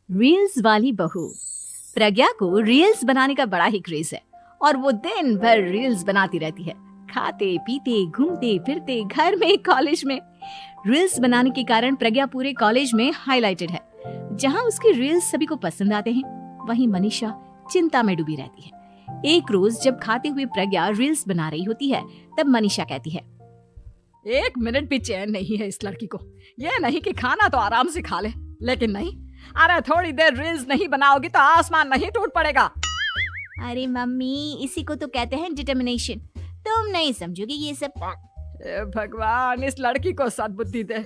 Reels वाली बहू। प्रज्ञा को रील्स बनाने का बड़ा ही क्रेज है और वो दिन भर रील्स बनाती रहती है। खाते पीते घूमते फिरते घर में कॉलेज में रील्स बनाने के कारण प्रज्ञा पूरे कॉलेज में हाईलाइटेड है। जहां उसकी रील्स सभी को पसंद आते हैं, वहीं मनीषा चिंता में डूबी रहती है। एक रोज जब खाते हुए प्रज्ञा रील्स बना रही होती है, तब मनीषा कहती है, 1 मिनट भी चैन नहीं है इस लड़की को। ये नहीं कि खाना तो आराम से खा ले, लेकिन नहीं, अरे थोड़ी देर रील्स नहीं बनाओगी तो आसमान नहीं टूट पड़ेगा। अरे मम्मी, इसी को तो कहते हैं डिटर्मिनेशन। तुम नहीं समझोगी ये सब। भगवान, इस लड़की को सद्बुद्धि दे।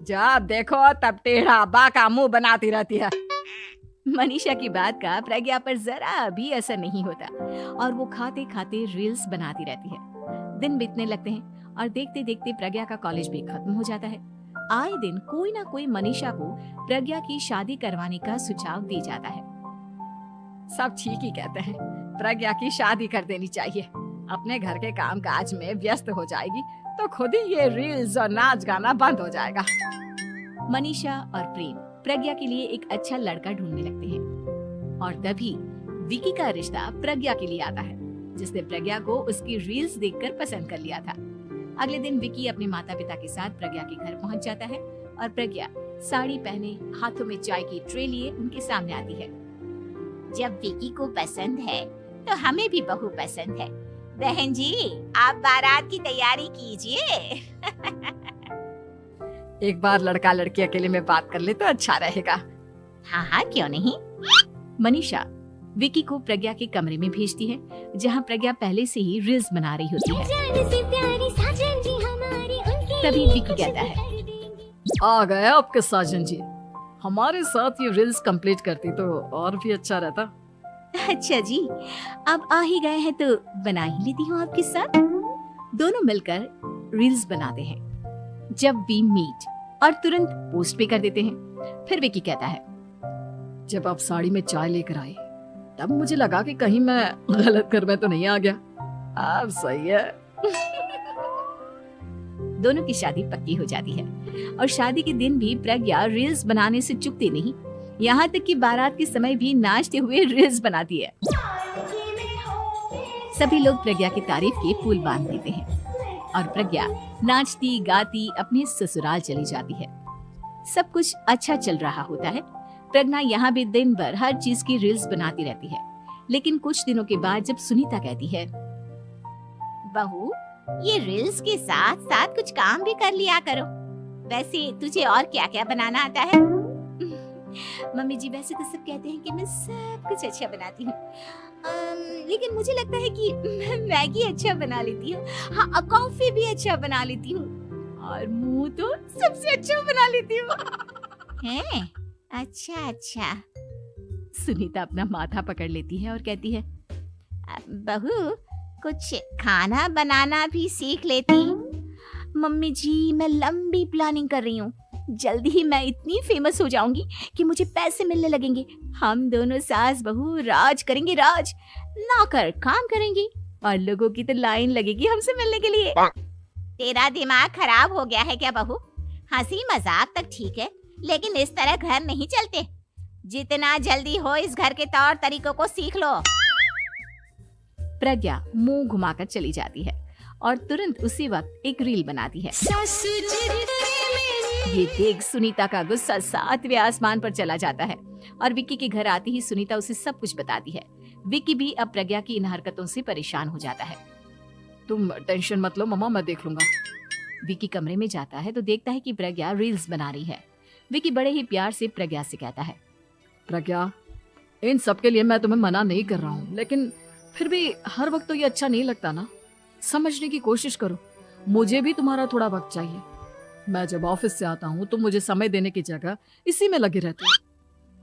जब देखो तब टेढ़ा बाका मुंह बनाती रहती है। मनीषा की बात का प्रज्ञा पर जरा भी असर नहीं होता और वो खाते खाते रील्स बनाती रहती है। दिन बीतने लगते हैं और देखते देखते प्रज्ञा का कॉलेज भी खत्म हो जाता है। आए दिन कोई ना कोई मनीषा को प्रज्ञा की शादी करवाने का सुझाव दे जाता है। सब ठीक ही कहते हैं, प्रज्ञा की शादी कर देनी चाहिए। अपने घर के काम काज में व्यस्त हो जाएगी तो खुद ही ये रील्स और नाच गाना बंद हो जाएगा। मनीषा और प्रेम प्रज्ञा के लिए एक अच्छा लड़का ढूंढने लगते हैं और तभी विकी का रिश्ता प्रज्ञा के लिए आता है, जिसने प्रज्ञा को उसकी रील्स देखकर पसंद कर लिया था। अगले दिन विकी अपने माता पिता के साथ प्रज्ञा के घर पहुंच जाता है और प्रज्ञा साड़ी पहने हाथों में चाय की ट्रे लिए उनके सामने आती है। जब विकी को पसंद है तो हमें भी बहू पसंद है। बहन जी, आप बारात की तैयारी कीजिए। एक बार लड़का लड़की अकेले में बात कर ले तो अच्छा रहेगा। हाँ हाँ, क्यों नहीं। मनीषा विकी को प्रज्ञा के कमरे में भेजती है, जहां प्रज्ञा पहले से ही रील्स बना रही होती है। तभी विकी कहता है, आ गए आपके साजन जी। हमारे साथ ये रील्स कंप्लीट करती तो और भी अच्छा रहता। अच्छा जी, अब आ ही गए हैं तो बना ही लेती हूँ आपके साथ। दोनों मिलकर रील्स बनाते हैं। जब वी मीट और तुरंत पोस्ट भी कर देते हैं। फिर विकी कहता है, जब आप साड़ी में चाय लेकर आए तब मुझे लगा कि कहीं मैं गलत घर में तो नहीं आ गया। अब सही है। दोनों की शादी पक्की हो जाती है और शादी के दिन भी प्रज्ञा रील्स बनाने से चूकती नहीं। यहाँ तक कि बारात के समय भी नाचते हुए रील्स बनाती है। सभी लोग प्रज्ञा की तारीफ के पुल बांध देते हैं और प्रज्ञा नाचती गाती अपने ससुराल चली जाती है। सब कुछ अच्छा चल रहा होता है। प्रज्ञा यहाँ भी दिन भर हर चीज की रील्स बनाती रहती है। लेकिन कुछ दिनों के बाद जब सुनीता कहती है, बहू, ये रील्स के साथ साथ कुछ काम भी कर लिया करो। वैसे तुझे और क्या क्या बनाना आता है? मम्मी जी, वैसे तो सब कहते हैं कि मैं सब कुछ अच्छा बनाती हूँ, लेकिन मुझे लगता है कि मैं मैगी अच्छा बना लेती हूँ। हाँ, कॉफी भी अच्छा बना लेती हूँ और मुंह तो सबसे अच्छा बना लेती हूँ। हैं? अच्छा अच्छा। सुनीता अपना माथा पकड़ लेती है और कहती है, बहू, कुछ खाना बनाना भी सीख लेती। मम्मी जी, मैं लंबी प्लानिंग कर रही हूँ। जल्दी ही मैं इतनी फेमस हो जाऊंगी कि मुझे पैसे मिलने लगेंगे। हम दोनों सास बहू राज करेंगे, राज। नौकर काम करेंगे और लोगों की तो लाइन लगेगी हमसे मिलने के लिए। तेरा दिमाग खराब हो गया है क्या बहू? हंसी मजाक तक ठीक है, लेकिन इस तरह घर नहीं चलते। जितना जल्दी हो इस घर के तौर तरीकों को सीख लो। प्रज्ञा मुंह घुमाकर चली जाती है और तुरंत उसी वक्त एक रील बनाती है। ये देख सुनीता का गुस्सा 7वें आसमान पर चला जाता है और विक्की के घर आती ही सुनीता उसे सब कुछ बताती है। विक्की भी अब प्रज्ञा की इन हरकतों से परेशान हो जाता है। तुम टेंशन मत लो मम्मा, मैं देख लूंगा। विक्की कमरे में जाता है तो देखता है कि प्रज्ञा रील्स बना रही है। विक्की बड़े ही प्यार से प्रज्ञा से कहता है, प्रज्ञा, इन सब के लिए मैं तुम्हें मना नहीं कर रहा हूँ, लेकिन फिर भी हर वक्त तो ये अच्छा नहीं लगता ना। समझने की कोशिश करो, मुझे भी तुम्हारा थोड़ा वक्त चाहिए। मैं जब ऑफिस से आता हूँ तो मुझे समय देने की जगह इसी में लगे रहते हो।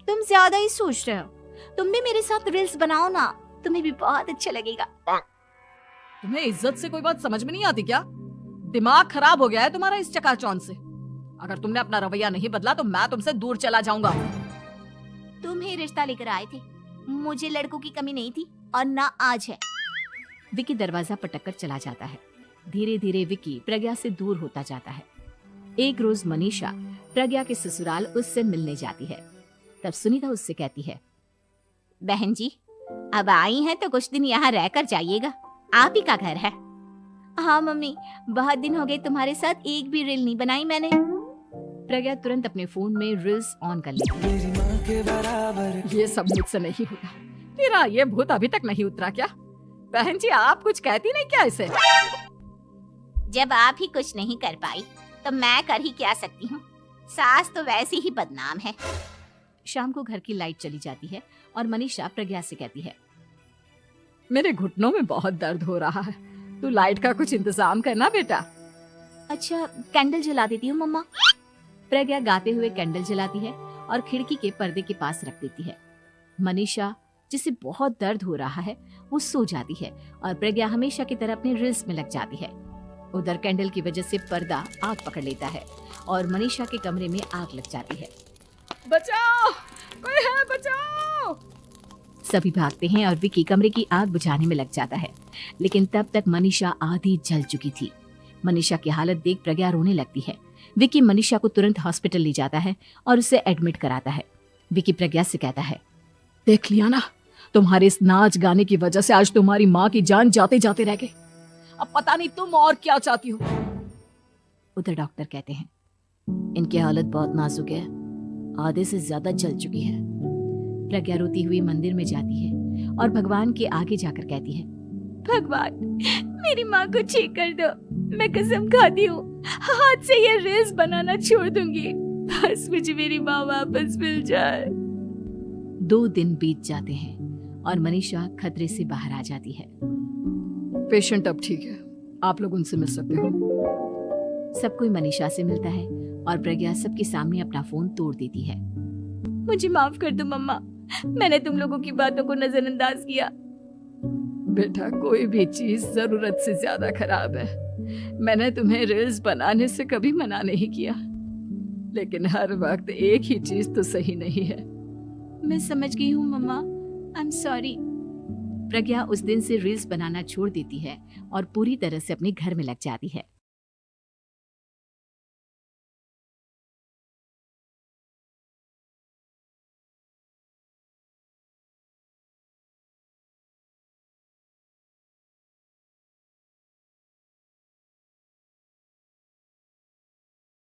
तुम ज्यादा ही सोच रहे हो। तुम भी मेरे साथ रील्स बनाओ ना, तुम्हें भी बहुत अच्छा लगेगा। तुम्हें इज्जत से कोई बात समझ में नहीं आती क्या? दिमाग खराब हो गया है तुम्हारा इस चकाचौंध से। अगर तुमने अपना रवैया नहीं बदला तो मैं तुमसे दूर चला जाऊंगा। तुम ही रिश्ता लेकर आए थे, मुझे लड़कों की कमी नहीं थी और ना आज है। विकी दरवाजा पटक कर चला जाता है। धीरे धीरे विकी प्रज्ञा से दूर होता जाता है। एक रोज मनीषा प्रज्ञा के ससुराल उससे मिलने जाती है। तब सुनीता उससे कहती है, बहन जी, अब आई हैं तो कुछ दिन यहाँ रहकर जाइएगा, आप ही का घर है। हाँ मम्मी, बहुत दिन हो गए तुम्हारे साथ एक भी रील नहीं बनाई मैंने। प्रज्ञा तुरंत अपने फोन में रील्स ऑन कर लेती है। ये सब मुझसे नहीं होगा। तेरा ये भूत अभी तक नहीं उतरा क्या? बहन जी, आप कुछ कहती नहीं क्या इसे? जब आप ही कुछ नहीं कर पाई तो मैं कर ही क्या सकती हूँ। सास तो वैसी ही बदनाम है। शाम को घर की लाइट चली जाती है और मनीषा प्रज्ञा से कहती है, मेरे घुटनों में बहुत दर्द हो रहा है, तू लाइट का कुछ इंतजाम करना बेटा। अच्छा, कैंडल जला देती हूँ मम्मा। प्रज्ञा गाते हुए कैंडल जलाती है और खिड़की के पर्दे के पास रख देती है। मनीषा, जिसे बहुत दर्द हो रहा है, वो सो जाती है और प्रज्ञा हमेशा की तरह अपने रील्स में लग जाती है। उधर कैंडल की वजह से पर्दा आग पकड़ लेता है और मनीषा के कमरे में आग लग जाती है। बचाओ, कोई है, बचाओ। सभी भागते हैं और विकी कमरे की आग बुझाने में लग जाता है, लेकिन तब तक मनीषा आधी जल चुकी थी। मनीषा की हालत देख प्रज्ञा रोने लगती है। विकी मनीषा को तुरंत हॉस्पिटल ले जाता है और उसे एडमिट कराता है। विकी प्रज्ञा से कहता है, देख लिया ना, तुम्हारे इस नाच गाने की वजह से आज तुम्हारी माँ की जान जाते जाते रह गई। अब पता नहीं तुम और क्या चाहती हो। उधर डॉक्टर कहते हैं, इनकी हालत बहुत नाजुक है, आधे से ज्यादा जल चुकी है। प्रज्ञा रोती हुई मंदिर में जाती है और भगवान के आगे जाकर कहती है, भगवान, मेरी माँ को ठीक कर दो। मैं कसम खाती हूँ, हाथ से ये रील्स बनाना छोड़ दूंगी। बस मुझे मेरी माँ वापस मिल जाए। 2 दिन बीत जाते हैं और मनीषा खतरे से बाहर आ जाती है। पेशेंट अब ठीक है, आप लोग उनसे मिल सकते हो। सब कोई मनीषा से मिलता है और प्रज्ञा सबके सामने अपना फोन तोड़ देती है। मुझे माफ कर दो मम्मा, मैंने तुम लोगों की बातों को नजरअंदाज किया। बेटा, कोई भी चीज जरूरत से ज्यादा खराब है। मैंने तुम्हें रील्स बनाने से कभी मना नहीं किया, लेकिन हर वक्त एक ही चीज तो सही नहीं है। मैं समझ गई हूँ मम्मा, आई एम सॉरी। प्रज्ञा उस दिन से रील्स बनाना छोड़ देती है और पूरी तरह से अपने घर में लग जाती है।